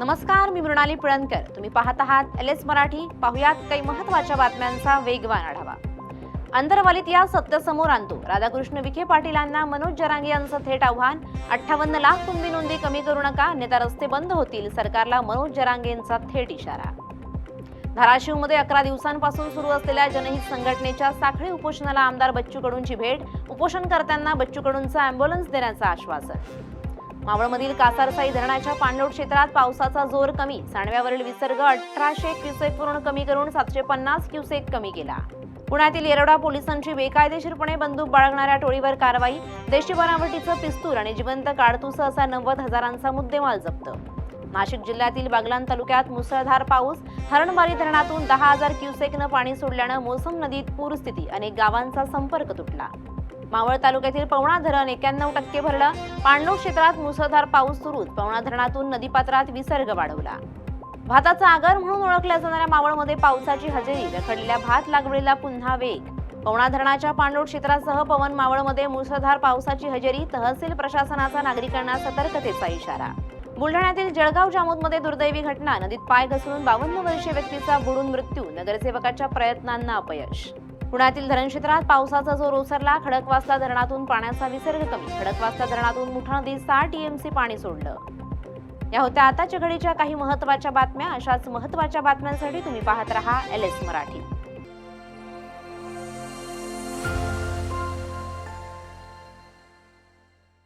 नमस्कार, मी मृणाली पिळणकर. तुम्ही पाहत आहात LS मराठी. पाहुयात काही महत्त्वाच्या बातम्यांचा वेगवान आढावा. अंतरवालीत या सत्य समोर आणतो. राधाकृष्ण विखे पाटीलांना मनोज जरांगे यांचं थेट आव्हान. 58 लाख कुणबी नोंदी कमी करू नका, अन्यथा रस्ते बंद होतील. सरकारला मनोज जरांगेंचा थेट इशारा. धाराशिवमध्ये 11 दिवसांपासून सुरू असलेल्या जनहित संघटनेच्या साखळी उपोषणाला आमदार बच्चू कडूंची भेट. उपोषणकर्त्यांना बच्चू कडूंचं अँब्युलन्स देण्याचं आश्वासन. मावळमधील कासारसाई धरणाच्या पाणलोट क्षेत्रात पावसाचा जोर कमी. सांडव्यावरील विसर्ग 1800 क्युसेक वरून कमी करून 750 क्युसेक कमी केला. पुण्यातील येरवडा पोलिसांची बेकायदेशीरपणे बंदूक बाळगणाऱ्या टोळीवर कारवाई. देशी बनावटीचं पिस्तूल आणि जिवंत काडतूस असा 90,000चा मुद्देमाल जप्त. नाशिक जिल्ह्यातील बागलाण तालुक्यात मुसळधार पाऊस. हरणबारी धरणातून 10,000 क्युसेकनं पाणी सोडल्यानं मोसम नदीत पूरस्थिती. अनेक गावांचा संपर्क तुटला. मावळ तालुक्यातील पवना धरण 91% भरलं. पाणलोट क्षेत्रात मुसळधार पाऊस सुरूच. पवना धरणातून नदीपात्रात विसर्ग वाढवला. भाताचा आगर म्हणून ओळखल्या जाणाऱ्या मावळमध्ये पावसाची हजेरी. रखडलेल्या भात लागवडीला पुन्हा वेग. पवना धरणाच्या पाणलोट क्षेत्रासह पवन मावळमध्ये मुसळधार पावसाची हजेरी. तहसील प्रशासनाचा नागरिकांना सतर्कतेचा इशारा. बुलढाण्यातील जळगाव जामोदमध्ये दुर्दैवी घटना. नदीत पाय घसरून 52 वर्षीय व्यक्तीचा बुडून मृत्यू. नगरसेवकाच्या प्रयत्नांना अपयश. पुण्यातील धरण क्षेत्रात पावसाचा जोर ओसरला. खडकवासला धरणातून पाण्याचा विसर्ग कमी. खडकवासला धरणातून मुठा नदीत 6 TMC पाणी सोडलं. या होत्या आताच्या घडीच्या काही महत्त्वाच्या बातम्या. अशाच महत्त्वाच्या बातम्यांसाठी तुम्ही पाहत रहा LS मराठी.